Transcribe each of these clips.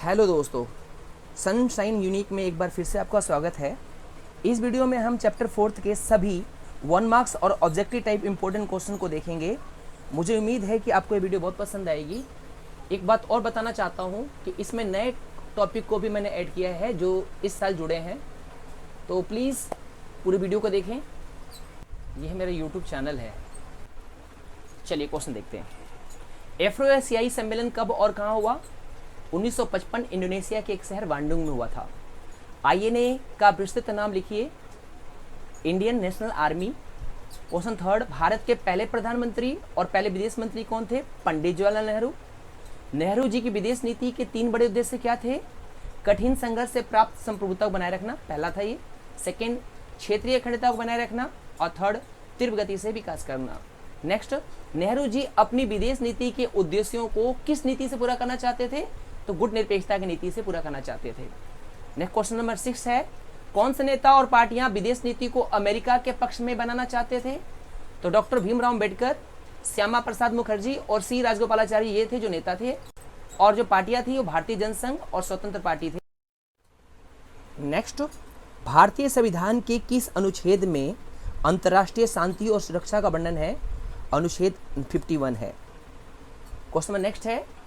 Hello दोस्तों, sunshine unique में एक बार फिर से आपका स्वागत है। इस वीडियो में हम चैप्टर 4 के सभी 1 मार्क्स और ऑब्जेक्टिव टाइप इंपॉर्टेंट क्वेश्चन को देखेंगे। मुझे उम्मीद है कि आपको ये वीडियो बहुत पसंद आएगी। एक बात और बताना चाहता हूँ कि इसमें नए टॉपिक को भी मैंने ऐड किया है जो इस साल जुड़े हैं, तो प्लीज़ पूरी वीडियो को देखें। यह मेरा यूट्यूब चैनल है। चलिए क्वेश्चन देखते हैं। एफ्रो एशियाई सम्मेलन कब और कहाँ हुआ? 1955 इंडोनेशिया के एक शहर बांडुंग में हुआ था। आईएनए का विस्तृत नाम लिखिए। Indian national army. Question third, Bharat के पहले प्रधानमंत्री और पहले विदेश मंत्री कौन थे? पंडित जवाहरलाल नेहरू। नेहरू जी की विदेश नीति के 3 बड़े उद्देश्य क्या थे? कठिन संघर्ष से प्राप्त संप्रभुता को बनाए रखना, पहला था ये। सेकेंड, क्षेत्रीय अखंडता को बनाए रखना। और थर्ड, तीव्र गति से विकास करना। नेक्स्ट, नेहरू जी अपनी विदेश नीति के उद्देश्यों को किस नीति से पूरा करना चाहते थे? तो गुट निरपेक्षता की नीति से पूरा करना चाहते थे। नेक्स्ट क्वेश्चन नंबर 6 है, कौन से नेता और पार्टियां विदेश नीति को अमेरिका के पक्ष में बनाना चाहते थे? तो डॉक्टर भीमराव अम्बेडकर, श्यामा प्रसाद मुखर्जी और सी राजगोपालाचारी ये थे जो नेता थे, और जो पार्टियां थी वो भारतीय जनसंघ और स्वतंत्र पार्टी थे। नेक्स्ट, भारतीय संविधान के किस अनुच्छेद में अंतर्राष्ट्रीय शांति और सुरक्षा का वर्णन है? अनुच्छेद 51 है। क्वेश्चन नंबर नेक्स्ट है,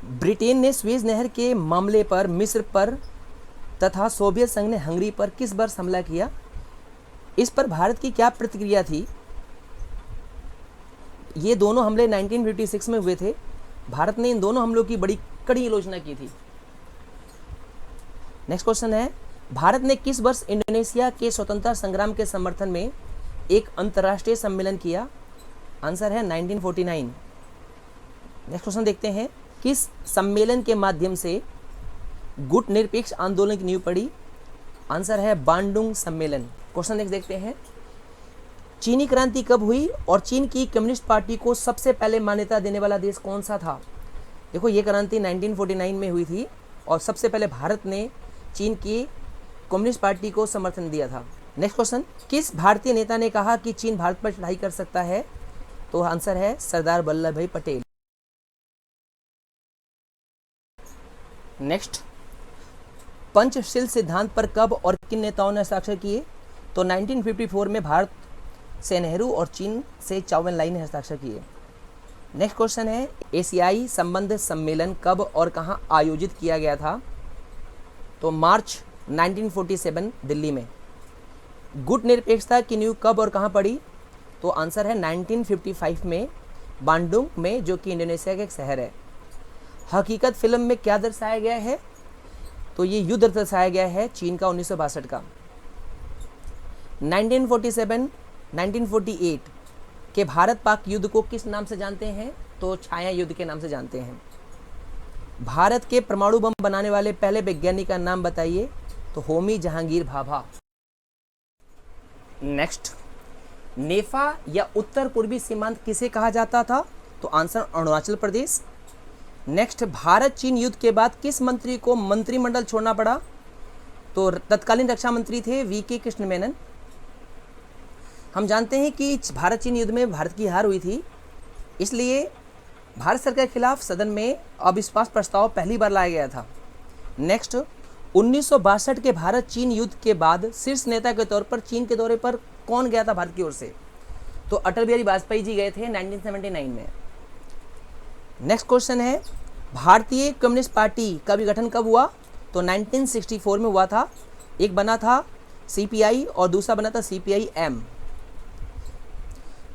ब्रिटेन ने स्वेज नहर के मामले पर मिस्र पर तथा सोवियत संघ ने हंगरी पर किस वर्ष हमला किया? इस पर भारत की क्या प्रतिक्रिया थी? ये दोनों हमले 1956 में हुए थे। भारत ने इन दोनों हमलों की बड़ी कड़ी आलोचना की थी। नेक्स्ट क्वेश्चन है, भारत ने किस वर्ष इंडोनेशिया के स्वतंत्रता संग्राम के समर्थन में एक अंतर्राष्ट्रीय सम्मेलन किया? आंसर है 1949। नेक्स्ट क्वेश्चन देखते हैं, किस सम्मेलन के माध्यम से गुट निरपेक्ष आंदोलन की नींव पड़ी? आंसर है बांडुंग सम्मेलन। क्वेश्चन नेक्स्ट देखते हैं, चीनी क्रांति कब हुई और चीन की कम्युनिस्ट पार्टी को सबसे पहले मान्यता देने वाला देश कौन सा था? देखो, ये क्रांति 1949 में हुई थी और सबसे पहले भारत ने चीन की कम्युनिस्ट पार्टी को समर्थन दिया था। नेक्स्ट क्वेश्चन, किस भारतीय नेता ने कहा कि चीन भारत पर चढ़ाई कर सकता है? तो आंसर है सरदार वल्लभ भाई पटेल। नेक्स्ट, पंचशील सिद्धांत पर कब और किन नेताओं ने हस्ताक्षर किए? तो 1954 में भारत से नेहरू और चीन से चाउ एन लाई ने हस्ताक्षर किए। नेक्स्ट क्वेश्चन है, एशियाई संबंध सम्मेलन कब और कहां आयोजित किया गया था? तो मार्च 1947 दिल्ली में। गुट निरपेक्षता की नींव कब और कहां पड़ी? तो आंसर है 1955 में बांडुंग में, जो कि इंडोनेशिया का एक शहर है। हकीकत फिल्म में क्या दर्शाया गया है? तो ये युद्ध दर्शाया गया है चीन का 1962 का। 1947 1948 के भारत पाक युद्ध को किस नाम से जानते हैं? तो छाया युद्ध के नाम से जानते हैं। भारत के परमाणु बम बनाने वाले पहले वैज्ञानिक का नाम बताइए? तो होमी जहांगीर भाभा। नेक्स्ट, नेफा या उत्तर पूर्वी सीमांत किसे कहा जाता था? तो आंसर अरुणाचल प्रदेश। नेक्स्ट, भारत चीन युद्ध के बाद किस मंत्री को मंत्रिमंडल छोड़ना पड़ा? तो तत्कालीन रक्षा मंत्री थे वीके कृष्ण मेनन। हम जानते हैं कि भारत चीन युद्ध में भारत की हार हुई थी, इसलिए भारत सरकार के खिलाफ सदन में अविश्वास प्रस्ताव पहली बार लाया गया था। नेक्स्ट, 1962 के भारत चीन युद्ध के बाद शीर्ष नेता के तौर पर चीन के दौरे पर कौन गया था भारत की ओर से? तो अटल बिहारी वाजपेयी जी गए थे 1979 में। नेक्स्ट क्वेश्चन है, भारतीय कम्युनिस्ट पार्टी का विघटन कब हुआ? तो 1964 में हुआ था। एक बना था सीपीआई और दूसरा बना था सीपीआई-एम।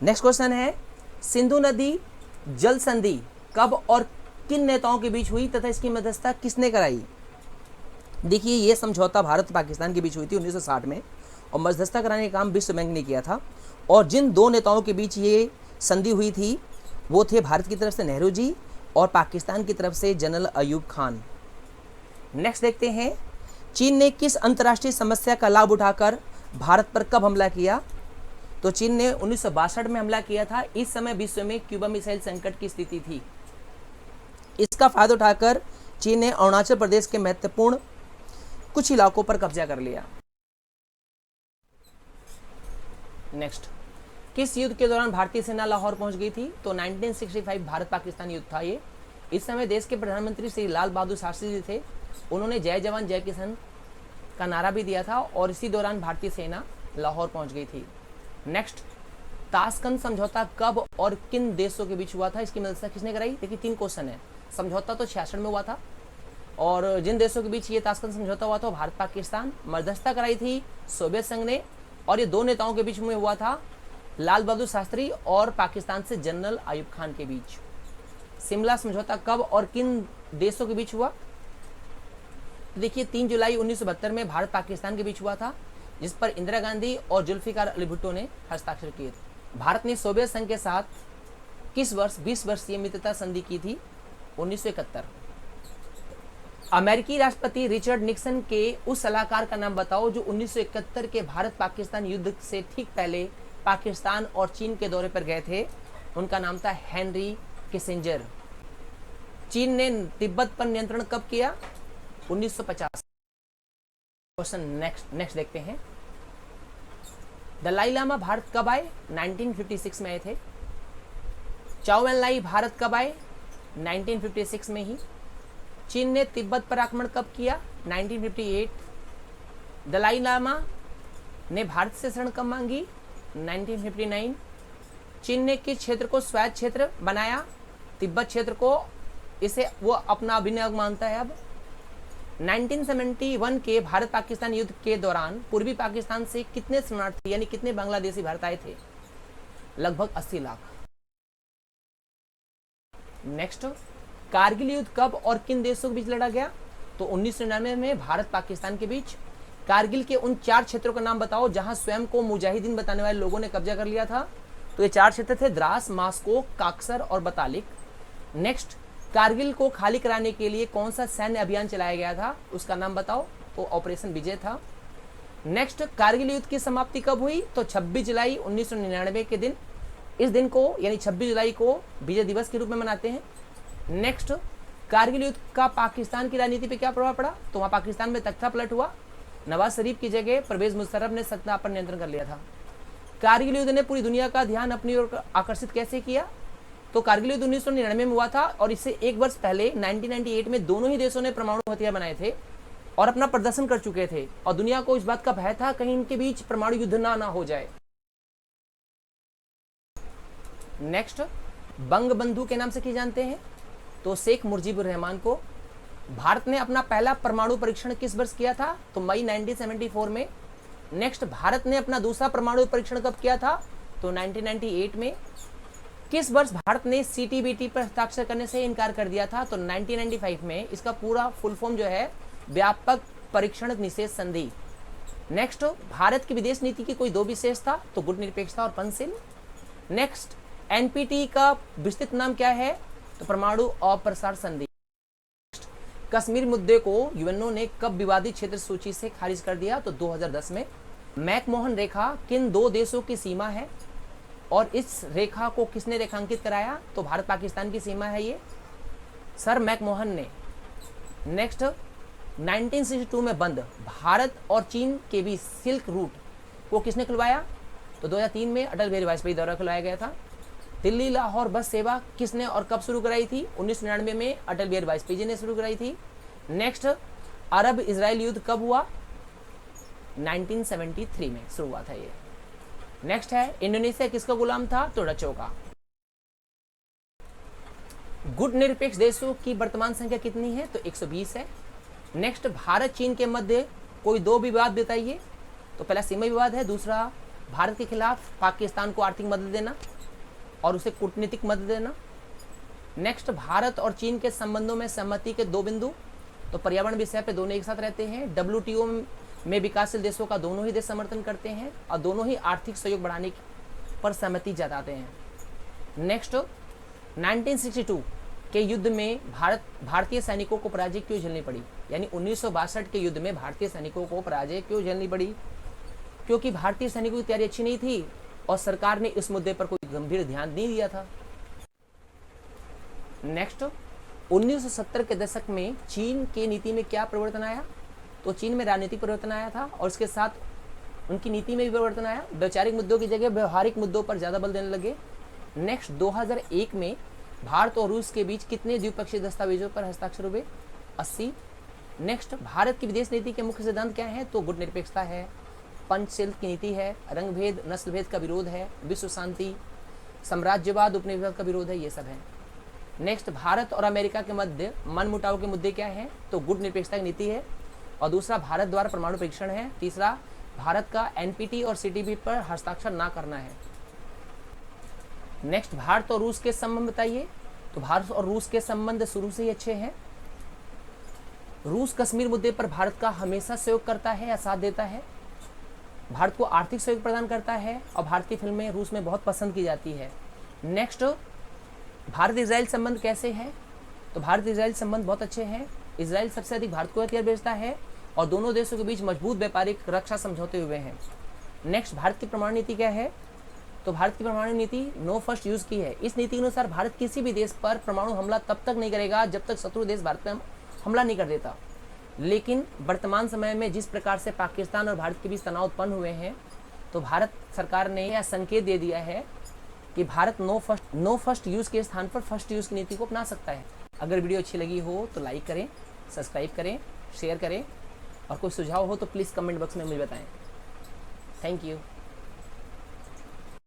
नेक्स्ट क्वेश्चन है, सिंधु नदी जल संधि कब और किन नेताओं के बीच हुई तथा इसकी मध्यस्थता किसने कराई? देखिए, ये समझौता भारत पाकिस्तान के बीच हुई थी 1960 में, और मध्यस्थता कराने का काम विश्व बैंक ने किया था। और जिन दो नेताओं के बीच ये संधि हुई थी वो थे भारत की तरफ से नेहरू जी और पाकिस्तान की तरफ से जनरल अयूब खान। नेक्स्ट देखते हैं, चीन ने किस अंतर्राष्ट्रीय समस्या का लाभ उठाकर भारत पर कब हमला किया? तो चीन ने 1962 में हमला किया था। इस समय विश्व में क्यूबा मिसाइल संकट की स्थिति थी। इसका फायदा उठाकर चीन ने अरुणाचल प्रदेश के महत्वपूर्ण कुछ इलाकों पर कब्जा कर लिया। नेक्स्ट, किस युद्ध के दौरान भारतीय सेना लाहौर पहुंच गई थी? तो 1965 भारत पाकिस्तान युद्ध था ये। इस समय देश के प्रधानमंत्री श्री लाल बहादुर शास्त्री जी थे। उन्होंने जय जवान जय किसान का नारा भी दिया था और इसी दौरान भारतीय सेना लाहौर पहुंच गई थी। नेक्स्ट, ताशकंद समझौता कब और किन देशों के बीच हुआ था? इसकी मदद किसने कराई? देखिए 3 क्वेश्चन है। समझौता तो 66 में हुआ था और जिन देशों के बीच ये ताशकंद समझौता हुआ था भारत पाकिस्तान, मध्यस्थता कराई थी सोवियत संघ ने, और ये 2 नेताओं के बीच में हुआ था, लाल बहादुर शास्त्री और पाकिस्तान से जनरल आयुब खान के बीच। शिमला समझौता कब और किन देशों के बीच हुआ? देखिए 3 जुलाई 1972 में भारत पाकिस्तान के बीच हुआ था, जिस पर इंदिरा गांधी और जुल्फिकार अली भुट्टो ने हस्ताक्षर किए थे। भारत ने सोवियत संघ के साथ किस वर्ष 20 वर्षीय मित्रता संधि की थी? 1971। अमेरिकी राष्ट्रपति रिचर्ड निक्सन के उस सलाहकार का नाम बताओ जो 1971 के भारत पाकिस्तान युद्ध से ठीक पहले पाकिस्तान और चीन के दौरे पर गए थे। उनका नाम था हेनरी किसिंजर। चीन ने तिब्बत पर नियंत्रण कब किया? 1950। क्वेश्चन नेक्स्ट देखते हैं। दलाई लामा भारत कब आए? 1956 में आए थे। चाओ एन लाई भारत कब आए? 1956 में ही। चीन ने तिब्बत पर आक्रमण कब किया? 1958। दलाई लामा ने भारत से शरण कब मांगी? 1959। चीन ने किस क्षेत्र को स्वायत्त क्षेत्र बनाया? तिब्बत क्षेत्र को। इसे वो अपना अभिनय मानता है अब। 1971 के भारत पाकिस्तान युद्ध के दौरान पूर्वी पाकिस्तान से कितने शरणार्थी यानी कितने बांग्लादेशी भारत आए थे? लगभग 80 लाख। नेक्स्ट, कारगिल युद्ध कब और किन देशों के बीच लड़ा गया? तो 1999 में भारत पाकिस्तान के बीच। कारगिल के उन 4 क्षेत्रों का नाम बताओ जहां स्वयं को मुजाहिदीन बताने वाले लोगों ने कब्जा कर लिया था। तो ये 4 क्षेत्र थे, द्रास, मास्को, काक्सर और बतालिक। नेक्स्ट, कारगिल को खाली कराने के लिए कौन सा सैन्य अभियान चलाया गया था? उसका नाम बताओ। तो ऑपरेशन विजय था। नेक्स्ट, कारगिल युद्ध की समाप्ति कब हुई? तो 26 जुलाई 1999 के दिन। इस दिन को यानी 26 जुलाई को विजय दिवस के रूप में मनाते हैं। नेक्स्ट, कारगिल युद्ध का पाकिस्तान की राजनीति पे क्या प्रभाव पड़ा? तो वहां पाकिस्तान में तख्ता पलट हुआ। नवाज शरीफ की जगह परवेज मुशर्रफ ने सत्ता पर नियंत्रण कर लिया था। कारगिल युद्ध ने पूरी दुनिया का ध्यान अपनी ओर आकर्षित कैसे किया? तो कारगिल युद्ध 1999 में हुआ था और इससे 1 वर्ष पहले 1998 में दोनों ही देशों ने परमाणु हथियार बनाए थे और अपना प्रदर्शन कर चुके थे और दुनिया को इस बात का भय था कहीं इनके बीच परमाणु युद्ध ना हो जाए। नेक्स्ट, बंग बंधु के नाम से किसे जानते हैं? तो शेख मुजीबुर रहमान को। भारत ने अपना पहला परमाणु परीक्षण किस वर्ष किया था? तो मई 1974 में। नेक्स्ट, भारत ने अपना दूसरा परमाणु परीक्षण कब किया था? तो 1998 में। किस वर्ष भारत ने CTBT पर हस्ताक्षर करने से इनकार कर दिया था? तो 1995 में। इसका पूरा फुल फॉर्म जो है व्यापक परीक्षण निषेध संधि। नेक्स्ट, भारत की विदेश नीति की कोई 2 विशेषता? तो गुटनिरपेक्षता और पंचशील। नेक्स्ट, NPT का विस्तृत नाम क्या है? तो परमाणु अप्रसार संधि। कश्मीर मुद्दे को यूएनओ ने कब विवादित क्षेत्र सूची से खारिज कर दिया? तो 2010 में। मैकमोहन रेखा किन 2 देशों की सीमा है और इस रेखा को किसने रेखांकित कराया? तो भारत पाकिस्तान की सीमा है ये, सर मैकमोहन ने। नेक्स्ट, 1962 में बंद भारत और चीन के बीच सिल्क रूट को किसने खुलवाया? तो 2003 में अटल बिहारी वाजपेयी द्वारा खुलवाया गया था। दिल्ली लाहौर बस सेवा किसने और कब शुरू कराई थी? 1999 में अटल बिहारी वाजपेयी जी ने शुरू कराई थी। नेक्स्ट, अरब इजराइल युद्ध कब हुआ? 1973 में शुरू हुआ था ये। नेक्स्ट है, इंडोनेशिया किसका गुलाम था? तो डचों का। गुट निरपेक्ष देशों की वर्तमान संख्या कितनी है? तो 120 है। नेक्स्ट, भारत चीन के मध्य कोई 2 विवाद बताइए। तो पहला सीमा विवाद है, दूसरा भारत के खिलाफ पाकिस्तान को आर्थिक मदद देना और उसे कूटनीतिक मदद देना। नेक्स्ट, भारत और चीन के संबंधों में सहमति के 2 बिंदु। तो पर्यावरण विषय पे दोनों एक साथ रहते हैं। WTO में विकासशील देशों का दोनों ही देश समर्थन करते हैं और दोनों ही आर्थिक सहयोग बढ़ाने पर सहमति जताते हैं। नेक्स्ट, 1962 के युद्ध में भारतीय सैनिकों को पराजय क्यों झेलनी पड़ी? यानी 1962 के युद्ध में भारतीय सैनिकों को पराजय क्यों झेलनी पड़ी? क्योंकि भारतीय सैनिकों की तैयारी अच्छी नहीं थी और सरकार ने इस मुद्दे पर कोई गंभीर ध्यान नहीं दिया था। नेक्स्ट, 1970 के दशक में चीन की नीति में क्या परिवर्तन आया? तो चीन में राजनीतिक परिवर्तन आया था और इसके साथ उनकी नीति में भी परिवर्तन आया। वैचारिक मुद्दों की जगह व्यवहारिक मुद्दों पर ज़्यादा बल देने लगे। नेक्स्ट, 2001 में भारत और रूस के बीच कितने द्विपक्षीय दस्तावेजों पर हस्ताक्षर हुए? 80। नेक्स्ट, भारत की विदेश नीति के मुख्य सिद्धांत क्या है? तो गुटनिरपेक्षता है, पंचशील की नीति है, रंग भेद नस्ल भेद का विरोध है, विश्व शांति, साम्राज्यवाद उपनिवेशवाद का विरोध है, ये सब है। नेक्स्ट, भारत और अमेरिका के मध्य मनमुटाव के मुद्दे क्या हैं? तो गुटनिरपेक्षता की नीति है। और दूसरा, भारत द्वारा परमाणु परीक्षण है। तीसरा, भारत का एनपीटी और सीटीबी पर हस्ताक्षर ना करना है। नेक्स्ट, भारत और रूस के संबंध बताइए। तो भारत और रूस के संबंध शुरू से ही अच्छे हैं। रूस कश्मीर मुद्दे पर भारत का हमेशा सहयोग करता है या साथ देता है। भारत को आर्थिक सहयोग प्रदान करता है और भारत की फिल्में रूस में बहुत पसंद की जाती है। नेक्स्ट, भारत इजराइल संबंध कैसे हैं? तो भारत इजराइल संबंध बहुत अच्छे हैं। इजराइल सबसे अधिक भारत को हथियार बेचता है और दोनों देशों के बीच मजबूत व्यापारिक रक्षा समझौते हुए हैं। नेक्स्ट, भारत की परमाणु नीति क्या है? तो भारत की परमाणु नीति नो फर्स्ट यूज की है। इस नीति के अनुसार भारत किसी भी देश पर परमाणु हमला तब तक नहीं करेगा जब तक शत्रु देश भारत पर हमला नहीं कर देता। लेकिन वर्तमान समय में जिस प्रकार से पाकिस्तान और भारत के बीच तनाव उत्पन्न हुए हैं, तो भारत सरकार ने यह संकेत दे दिया है कि भारत नो फर्स्ट यूज के स्थान पर फर्स्ट यूज की नीति को अपना सकता है। अगर वीडियो अच्छी लगी हो तो लाइक करें, सब्सक्राइब करें, शेयर करें और कोई सुझाव हो तो प्लीज़ कमेंट बॉक्स में मुझे बताएं। Thank you.